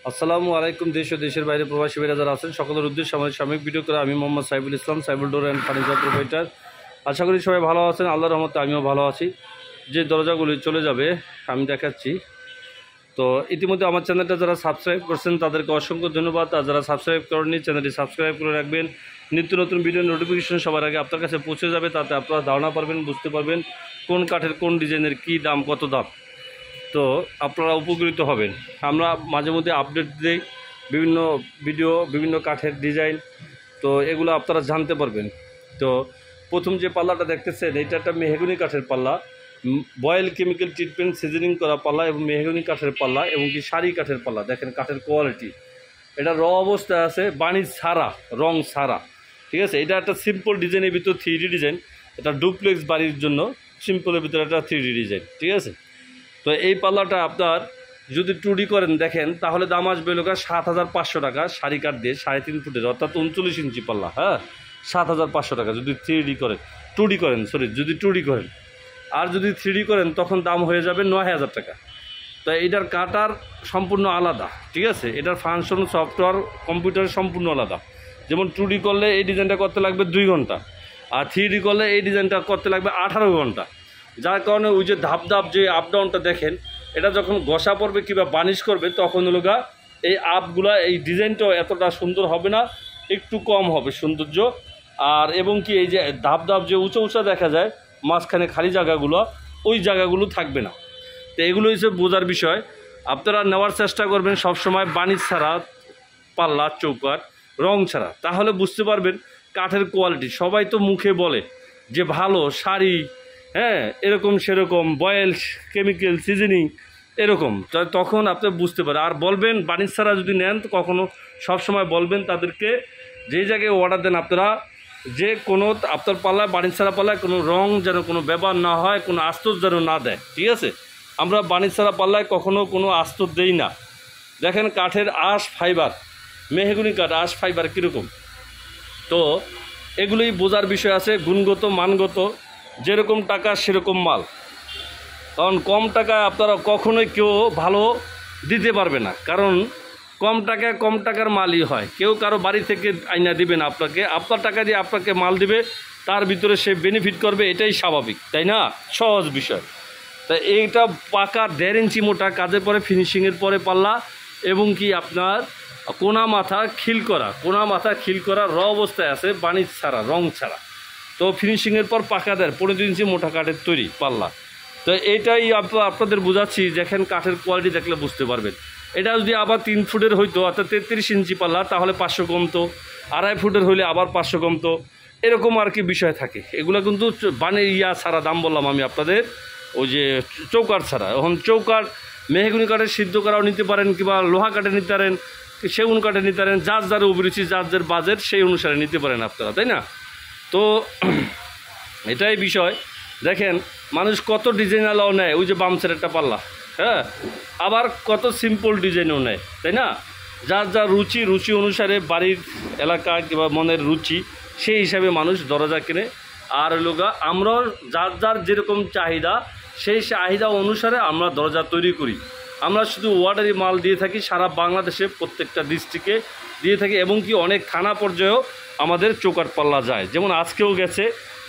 আসসালামু আলাইকুম। দেশ ও দেশের বাইরে প্রবাসী ভাইরা যারা আছেন সকলের উদ্দেশ্যে আমাদের সাময়িক ভিডিও করে আমি Mohammad Saiful Islam, Saiful door and furniture provider. আশা করি সবাই ভালো আছেন, আল্লাহর রহমতে আমিও ভালো আছি। যে দরজাগুলি চলে যাবে আমি দেখাচ্ছি। তো ইতিমধ্যে আমার চ্যানেলটা যারা সাবস্ক্রাইব করছেন তাদেরকে অসংখ্য ধন্যবাদ। আর যারা সাবস্ক্রাইব করেননি চ্যানেলটি সাবস্ক্রাইব করে রাখবেন। নিত্য নতুন ভিডিও নোটিফিকেশন সবার আগে আপনার কাছে পৌঁছে যাবে, তাতে আপনারা ধারণা পারবেন, বুঝতে পারবেন কোন কাঠের কোন ডিজাইনের কী দাম, কত দাম। তো আপনারা উপকৃত হবেন। আমরা মাঝে মধ্যে আপডেট দিই বিভিন্ন ভিডিও, বিভিন্ন কাঠের ডিজাইন, তো এগুলো আপনারা জানতে পারবেন। তো প্রথম যে পাল্লাটা দেখতেছেন এটা একটা মেহগনি কাঠের পাল্লা, বয়েল কেমিক্যাল ট্রিটমেন্ট সিজনিং করা পাল্লা এবং মেহগনি কাঠের পাল্লা এবং কি শাড়ি কাঠের পাল্লা। দেখেন কাঠের কোয়ালিটি, এটা র অবস্থায় আছে, বাণী ছাড়া, রং ছাড়া, ঠিক আছে। এটা একটা সিম্পল ডিজাইনের ভিতর 3D ডিজাইন, এটা ডুপ্লেক্স বাড়ির জন্য সিম্পলের ভিতরে একটা 3D ডিজাইন, ঠিক আছে। তো এই পাল্লাটা আপনার যদি 2D করেন দেখেন তাহলে দাম আসবে লোকা 7,500 টাকা, শাড়ি কাঠ দিয়ে 3.5 ফুটের, অর্থাৎ 39 ইঞ্চি পাল্লা। হ্যাঁ, 7,500 টাকা যদি 3D করেন, 2D করেন, সরি, যদি 2D করেন। আর যদি 3D করেন তখন দাম হয়ে যাবে 9,000 টাকা। তো এটার কাটার সম্পূর্ণ আলাদা, ঠিক আছে। এটার ফাংশন, সফটওয়্যার, কম্পিউটার সম্পূর্ণ আলাদা। যেমন 2D করলে এই ডিজাইনটা করতে লাগবে 2 ঘন্টা, আর 3D করলে এই ডিজাইনটা করতে লাগবে 18 ঘন্টা। যার কারণে ওই যে ধাপ ধাপ যে আপ ডাউনটা দেখেন, এটা যখন ঘষা পড়বে কিংবা বার্নিশ করবে তখন হলো গা এই আপগুলা, এই ডিজাইনটাও এতটা সুন্দর হবে না, একটু কম হবে সৌন্দর্য। আর এবং কি এই যে ধাপ ধাপ যে উঁচা উঁচা দেখা যায় মাঝখানে খালি জায়গাগুলো, ওই জায়গাগুলো থাকবে না। তো এগুলো হচ্ছে বোঝার বিষয়। আপনারা নেওয়ার চেষ্টা করবেন সবসময় বার্নিশ ছাড়া পাল্লা, চৌকাঠ, রং ছাড়া, তাহলে বুঝতে পারবেন কাঠের কোয়ালিটি। সবাই তো মুখে বলে যে ভালো শাড়ি, হ্যাঁ, এরকম সেরকম বয়েল কেমিক্যাল সিজনিং এরকম, তখন আপনি বুঝতে পারেন। আর বলবেন বাণিজ্য ছাড়া যদি নেন তো কখনও সবসময় বলবেন তাদেরকে, যেই জায়গায় অর্ডার দেন আপনারা, যে কোনো আপনার পাল্লায়, বাণিজ্য ছাড়া পাল্লায় কোনো রং যেন কোনো ব্যবহার না হয়, কোনো আস্তর যেন না দেয়, ঠিক আছে। আমরা বাণিজ্য ছাড়া পাল্লায় কখনও কোনো আস্তর দেই না। দেখেন কাঠের আঁশ ফাইবার, মেহগনি কাঠ আঁশ ফাইবার কীরকম। তো এগুলোই বোঝার বিষয় আছে, গুণগত মানগত, যেরকম টাকা সেরকম মাল। কারণ কম টাকায় আপনারা কখনোই কেউ ভালো দিতে পারবে না, কারণ কম টাকায় কম টাকার মালই হয়। কেউ কারো বাড়ি থেকে আইনা দিবে না আপনাকে, আপনার টাকা দিয়ে আপনাকে মাল দিবে, তার ভিতরে সে বেনিফিট করবে, এটাই স্বাভাবিক, তাই না? সহজ বিষয়। তা এইটা পাকা 1.5 ইঞ্চি মোটা, কাজের পরে ফিনিশিংয়ের পরে পাল্লা এবং কি আপনার কোনা মাথা খিল করা, কোনা মাথা খিল করা র অবস্থায় আছে, বাণিজ ছাড়া, রং ছাড়া। তো ফিনিশিংয়ের পর পাকা দেয় 15 ইঞ্চি মোটা কাঠের তৈরি পাল্লা। তো এইটাই আপনাদের বোঝাচ্ছি, দেখেন কাঠের কোয়ালিটি দেখলে বুঝতে পারবেন। এটা যদি আবার 3 ফুটের হইতো, অর্থাৎ 33 ইঞ্চি পাল্লা, তাহলে 500 কমতো। 2.5 ফুটের হইলে আবার 500 কমতো, এরকম আর কি বিষয় থাকে। এগুলো কিন্তু ছাড়া দাম বললাম আমি আপনাদের, ওই যে চৌকাঠ ছাড়া। এখন চৌকাঠ মেহগনি কাঠের সিদ্ধ করাও নিতে পারেন, কিংবা লোহা কাঠে নিতে পারেন, সেগুন কাঠে নিতে পারেন, যার যার অভিরুচি, যার যার বাজেট, সেই অনুসারে নিতে পারেন আপনারা, তাই না? তো এটাই বিষয়। দেখেন মানুষ কত ডিজাইনালাও নেয়, ওই যে বামসের একটা পাল্লা, হ্যাঁ, আবার কত সিম্পল ডিজাইনও নেয়, তাই না? যার যার রুচি অনুসারে, বাড়ির এলাকা কিংবা মনের রুচি, সেই হিসাবে মানুষ দরজা কেনে। আর লোকা আমরাও যার যার যেরকম চাহিদা, সেই চাহিদা অনুসারে আমরা দরজা তৈরি করি। আমরা শুধু অর্ডারি মাল দিয়ে থাকি, সারা বাংলাদেশে প্রত্যেকটা ডিস্ট্রিক্টে দিয়ে থাকি, এবং কি অনেক থানা পর্যায়েও আমাদের চৌকাঠ পাল্লা যায়। যেমন আজকেও গেছে,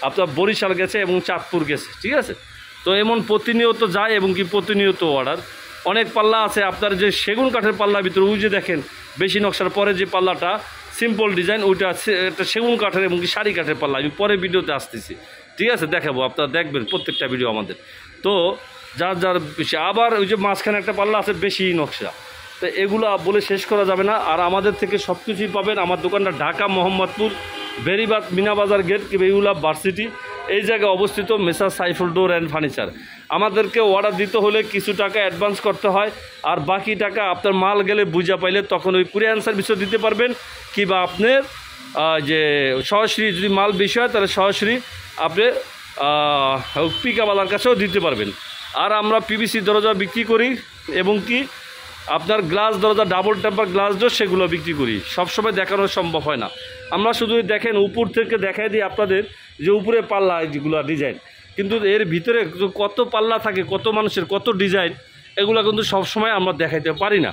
আপনার বরিশাল গেছে এবং চাঁদপুর গেছে, ঠিক আছে। তো এমন প্রতিনিয়ত যায় এবং কি প্রতিনিয়ত অর্ডার। অনেক পাল্লা আছে আপনার যে সেগুন কাঠের পাল্লার ভিতরে, ওই যে দেখেন বেশি নকশার পরে যে পাল্লাটা সিম্পল ডিজাইন, ওইটা আছে একটা সেগুন কাঠের এবং কি শাড়ি কাঠের পাল্লা। আমি পরে ভিডিওতে আসতেছি, ঠিক আছে, দেখাবো, আপনারা দেখবেন প্রত্যেকটা ভিডিও আমাদের। তো যার যার বেশি, আবার ওই যে মাঝখানে একটা পাল্লা আছে বেশি নকশা, তো এগুলো বলে শেষ করা যাবে না। আর আমাদের থেকে সব কিছুই পাবেন। আমার দোকানটা ঢাকা মোহাম্মদপুর বেরিবাদ মিনা বাজার গেট বেউলা ভার্সিটি, এই জায়গায় অবস্থিত মেসার সাইফুল ডোর অ্যান্ড ফার্নিচার। আমাদেরকে অর্ডার দিতে হলে কিছু টাকা অ্যাডভান্স করতে হয়, আর বাকি টাকা আপনার মাল গেলে বুঝা পাইলে তখন ওই কুরিয়ার সার্ভিসও দিতে পারবেন, কিংবা আপনার যে সরাসরি যদি মাল বেশি হয় তাহলে সরাসরি আপনি পিকাওয়ালার কাছেও দিতে পারবেন। আর আমরা পিভিসি দরজা বিক্রি করি, এবং কি আপনার গ্লাস দরজা, ডাবল টেম্পার গ্লাস ডোর, সেগুলো বিক্রি করি। সবসময় দেখানো সম্ভব হয় না। আমরা শুধু দেখেন উপর থেকে দেখাই দিই আপনাদের যে উপরে পাল্লা যেগুলো ডিজাইন, কিন্তু এর ভিতরে কত পাল্লা থাকে, কত মানুষের কত ডিজাইন, এগুলো কিন্তু সবসময় আমরা দেখাইতে পারি না।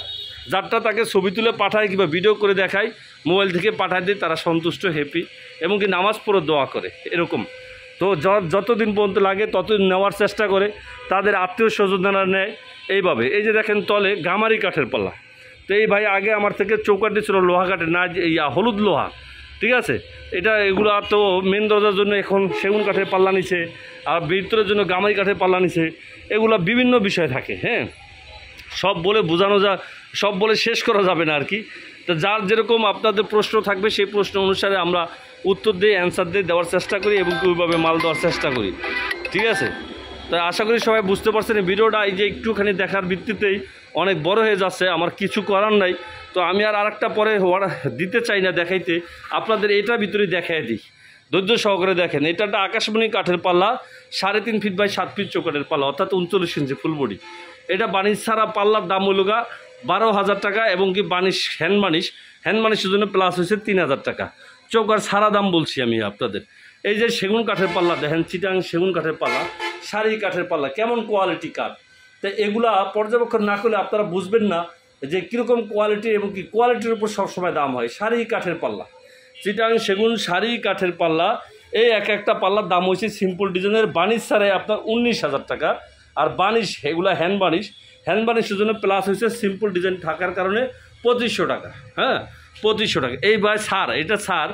যারটা তাকে ছবি তুলে পাঠায় কিংবা ভিডিও করে দেখায়, মোবাইল থেকে পাঠায় দিয়ে তারা সন্তুষ্ট, হ্যাপি, এবং কি নামাজ পড়ে দোয়া করে এরকম। তো যতদিন পর্যন্ত লাগে ততদিন নেওয়ার চেষ্টা করে, তাদের আত্মীয় স্বজনরা নেয় এইভাবে। এই যে দেখেন তলে গামারি কাঠের পাল্লা। তো এই ভাই আগে আমার থেকে চৌকাঠি ছিল লোহা কাঠের, না হলুদ লোহা, ঠিক আছে। এগুলো তো মেন দরজার জন্য এখন সেগুন কাঠের পাল্লা নিছে, আর ভিতরের জন্য গামারি কাঠের পাল্লা নিছে। এগুলো বিভিন্ন বিষয় থাকে, হ্যাঁ, সব বলে বোঝানো সব বলে শেষ করা যাবে না আর কি। তো যার যেরকম আপনাদের প্রশ্ন থাকবে সেই প্রশ্ন অনুসারে আমরা উত্তর দিয়ে অ্যান্সার দিয়ে দেওয়ার চেষ্টা করি এবং ওইভাবে মাল দেওয়ার চেষ্টা করি, ঠিক আছে। তো আশা করি সবাই বুঝতে পারছেন ভিডিওটা এই যে একটুখানি দেখার ভিত্তিতেই অনেক বড় হয়ে যাচ্ছে, আমার কিছু করার নাই। তো আমি আর আরেকটা পরে দিতে চাই না দেখাইতে, আপনাদের এটার ভিতরেই দেখাই দিই, ধৈর্য সহকারে দেখেন। এটা একটা আকাশমণি কাঠের পাল্লা, 3.5 ফিট বাই 7 ফিট চৌকাঠের পাল্লা, অর্থাৎ 39 ইঞ্চি ফুল বডি। এটা বানিশ ছাড়া পাল্লার দাম হলো 12,000 টাকা, এবং কি বানিশ হ্যান্ড বানিশের জন্য প্লাস হয়েছে 3,000 টাকা। চৌকার সারা দাম বলছি আমি আপনাদের। এই যে সেগুন কাঠের পাল্লা দেখেন, চিটাং সেগুন কাঠের পাল্লা, শাড়ি কাঠের পাল্লা, কেমন কোয়ালিটি কাঠ। তো এগুলা পর্যবেক্ষণ না করলে আপনারা বুঝবেন না যে কীরকম কোয়ালিটি, এবং কি কোয়ালিটির উপর সবসময় দাম হয়। শাড়ি কাঠের পাল্লা, চিটাং সেগুন শাড়ি কাঠের পাল্লা, এই একটা পাল্লার দাম হয়েছে সিম্পল ডিজাইনের বানিশ ছাড়াই আপনার 19,000 টাকা। আর বানিশ এগুলা হ্যান্ড বানিশের জন্য প্লাস হয়েছে সিম্পল ডিজাইন থাকার কারণে 2500 টাকা, হ্যাঁ 2500 টাকা। এই ভাই স্যার,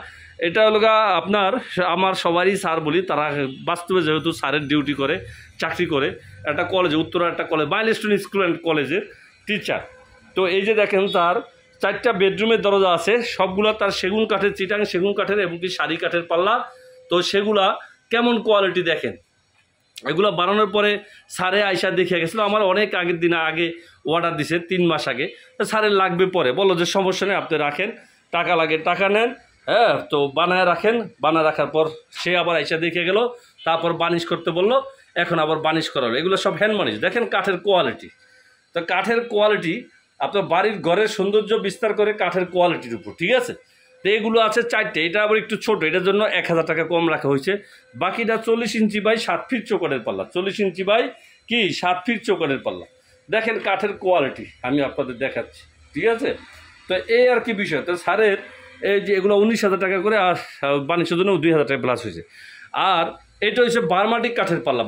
এটা হলো আপনার আমার সবারই স্যার বলি, তারা বাস্তবে যেহেতু স্যারের ডিউটি করে, চাকরি করে একটা কলেজে, উত্তরা একটা কলেজ, মাইলস্টোন স্কুল অ্যান্ড কলেজের টিচার। তো এই যে দেখেন তার 4টা বেডরুমের দরজা আছে, সবগুলো তার সেগুন কাঠের, চিটাং সেগুন কাঠের এবং কি শাড়ি কাঠের পাল্লা। তো সেগুলা কেমন কোয়ালিটি দেখেন। এগুলো বানানোর পরে স্যারে আইসা দেখে গেছিলো, আমার অনেক আগের দিন আগে অর্ডার দিছে, 3 মাস আগে। স্যারের লাগবে পরে, বলো যে সমস্যা নেই, আপনি রাখেন, টাকা লাগে টাকা নেন, হ্যাঁ। তো বানায় রাখেন, বানায় রাখার পর সে আবার আইসা দেখে গেল, তারপর বানিশ করতে বললো, এখন আবার বানিশ করা হলো। এগুলো সব হ্যান্ড বানিশ। দেখেন কাঠের কোয়ালিটি। তো কাঠের কোয়ালিটি আপনার বাড়ির ঘরের সৌন্দর্য বিস্তার করে কাঠের কোয়ালিটির উপর, ঠিক আছে। তো এগুলো আছে 4টে, এটা আবার একটু ছোটো, এটার জন্য 1,000 টাকা কম রাখা হয়েছে। বাকিটা 40 ইঞ্চি বাই 7 ফিট চৌকাঠের পাল্লা, 40 ইঞ্চি বাই 7 ফিট চৌকাঠের পাল্লা। দেখেন কাঠের কোয়ালিটি আমি আপনাদের দেখাচ্ছি, ঠিক আছে। তো এই আর কি বিষয়। তো স্যারের এই যে এগুলো 19,000 টাকা করে, আর বানিশের জন্য 2,000 টাকা প্লাস হয়েছে। আর এটা হচ্ছে বার্মাটিক কাঠের পাল্লা,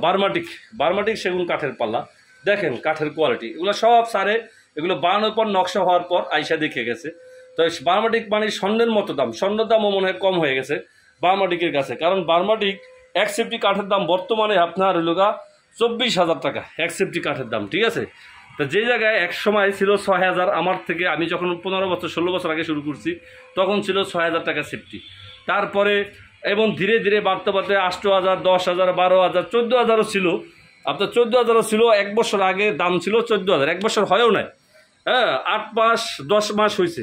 বার্মাটিক সেগুন কাঠের পাল্লা। দেখেন কাঠের কোয়ালিটি, এগুলো সব স্যারে এগুলো বানানোর পর নকশা হওয়ার পর আইসা দেখে গেছে। তো বার্মাটিক মানে স্বর্ণের মতো দাম, স্বর্ণের দামও মনে হয় কম হয়ে গেছে বার্মাটিকের কাছে, কারণ বার্মাটিক 1 সেফটি কাঠের দাম বর্তমানে আপনার হলো 24,000 টাকা 1 সেফটি কাঠের দাম, ঠিক আছে। তো যে জায়গায় এক সময় ছিল 6,000, আমার থেকে আমি যখন 15 বছর 16 বছর আগে শুরু করছি তখন ছিল 6,000 টাকা সেফটি। তারপরে এবং ধীরে ধীরে বাড়তে 8,000, 10,000, 12,000, 14,000ও ছিল। আপনার 14,000ও ছিল, 1 বছর আগে দাম ছিল 14,000, 1 বছর হয়েও নাই, হ্যাঁ 8 মাস 10 মাস হয়েছে,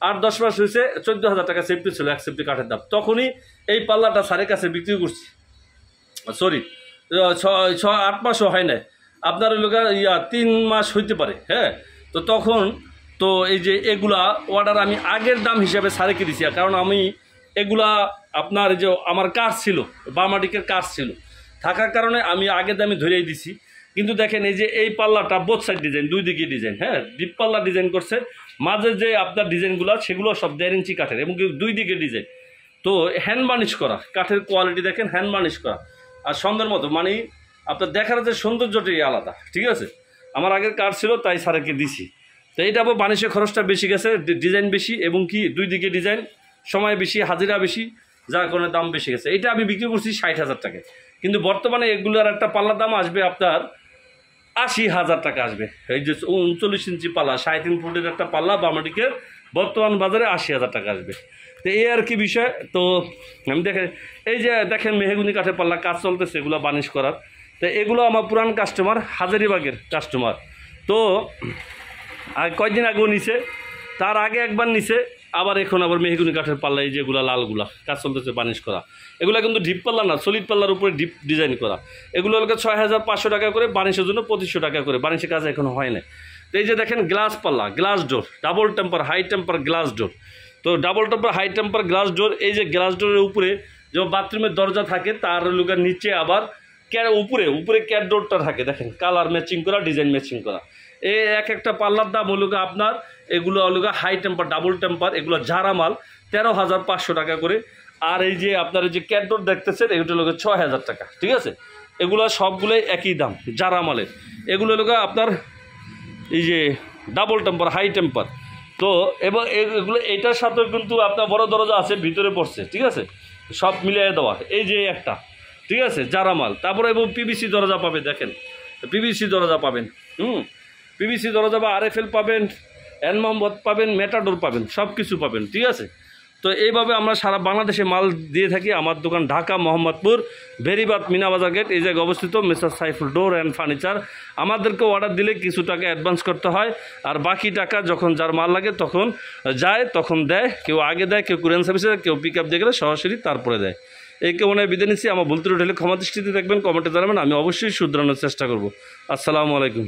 8-10 মাস হয়েছে, 14,000 টাকা সেফটি ছিল 1 সেফটি কাঠের দাম। তখনই এই পাল্লাটা স্যারের কাছে বিক্রি করছি, সরি 8 মাসও হয় নাই, আপনার লোক 3 মাস হইতে পারে, হ্যাঁ। তো তখন তো এই যে এগুলা অর্ডার আমি আগের দাম হিসাবে স্যারেকে দিছি, কারণ আমি এগুলা আপনার যে আমার কাজ ছিল, বার্মাটিকের কাজ ছিল থাকার কারণে আমি আগের দামে ধরেই দিছি। কিন্তু দেখেন এই যে এই পাল্লাটা বোথ সাইড ডিজাইন, 2 দিকে ডিজাইন, হ্যাঁ ডিপ পাল্লা ডিজাইন করছে, মাঝে যে আপনার ডিজাইনগুলো সেগুলো সব 1.5 ইঞ্চি কাঠের এবং 2 দিকে ডিজাইন। তো হ্যান্ড বার্নিশ করা, কাঠের কোয়ালিটি দেখেন, হ্যান্ড বার্নিশ করা। আর সুন্দর মতো মানে আপনার দেখার যে সৌন্দর্যটাই আলাদা, ঠিক আছে। আমার আগের কাজ ছিল তাই স্যারকে দিছি। তো এইটা আবার বার্নিশের খরচটা বেশি গেছে, ডিজাইন বেশি এবং 2 দিকে ডিজাইন, সময় বেশি, হাজিরা বেশি, যার কারণে দাম বেশি গেছে। এটা আমি বিক্রি করছি 60,000 টাকায়, কিন্তু বর্তমানে এগুলোর একটা পাল্লার দাম আসবে আপনার 80,000 টাকা আসবে। এই যে 39 ইঞ্চি পাল্লা, 3.5 ফুটের একটা পাল্লা বার্মাটিকের বর্তমান বাজারে 80,000 টাকা আসবে। তো এই আর কি বিষয়। তো আমি দেখেন এই যে দেখেন মেহগুনি কাঠের পাল্লা কাজ চলতেছে, এগুলো বার্নিশ করার। তো এগুলো আমার পুরান কাস্টমার, হাজারিবাগের কাস্টমার। তো কয়েকদিন আগেও নিছে, তার আগে একবার নিছে, আবার এখন আবার মেহগুনি কাঠের পাল্লা, এই যেগুলো লালগুলা কাজ চলতেছে বার্নিশ করা। এগুলো কিন্তু ডিপ পাল্লা না, সলিড পাল্লার উপরে ডিপ ডিজাইন করা। এগুলো হলো 6,500 টাকা করে, বার্নিশের জন্য 2500 টাকা করে, বার্নিশের কাজ এখনো হয় না। তো এই যে দেখেন গ্লাস পাল্লা, glass door, double temper high temper glass door. তো double temper high temper glass door, এই যে গ্লাস ডোরের উপরে যে বাথরুমের দরজা থাকে তার লোকের নিচে আবার উপরে ক্যাট ডোরটা থাকে, দেখেন কালার ম্যাচিং করা, ডিজাইন ম্যাচিং করা। এই এক একটা পাল্লার দাম হলো আপনার, এগুলো হলো হাই টেম্পার, ডাবল টেম্পার, এগুলো ঝাড়া মাল 13,500 টাকা করে। আর এই যে আপনার এই যে ক্যাটডোর দেখতেছেন, এগুলো হলো 6,000 টাকা, ঠিক আছে। এগুলো সবগুলোই একই দাম ঝাড়া মালের। এগুলো হলো আপনার এই যে ডাবল টেম্পার, হাই টেম্পার। তো এবং এগুলো এটার সাথেও কিন্তু আপনার বড় দরজা আছে, ভিতরে পড়ছে, ঠিক আছে, সব মিলিয়ে দেওয়া। এই যে একটা, ঠিক আছে, জারা মাল। তারপরে এবং পিভিসি দরজা পাবে, দেখেন পিভিসি দরজা পাবেন, পিভিসি দরজা বা RFL পাবেন, এন মোহাম্মদ পাবেন, মেটাডোর পাবেন, সব কিছু পাবেন, ঠিক আছে। তো এইভাবে আমরা সারা বাংলাদেশে মাল দিয়ে থাকি। আমার দোকান ঢাকা মোহাম্মদপুর বেরিবাদ মিনাবাজার গেট, এই জায়গায় অবস্থিত mister Saiful door and furniture. আমাদেরকে অর্ডার দিলে কিছু টাকা অ্যাডভান্স করতে হয়, আর বাকি টাকা যখন যার মাল লাগে তখন যায়, তখন দেয়। কেউ আগে দেয়, কেউ কুরিয়ার সার্ভিসে দেয়, কেউ পিক আপ দিয়ে গেলে সরাসরি তারপরে দেয়। এই কেমন বিদায় নিচ্ছি। আমার ভুল ত্রুটি হলে ক্ষমা দৃষ্টিতে দেখবেন, কমেন্টে জানাবেন, আমি অবশ্যই শুধরানোর চেষ্টা করব। আসসালামু আলাইকুম।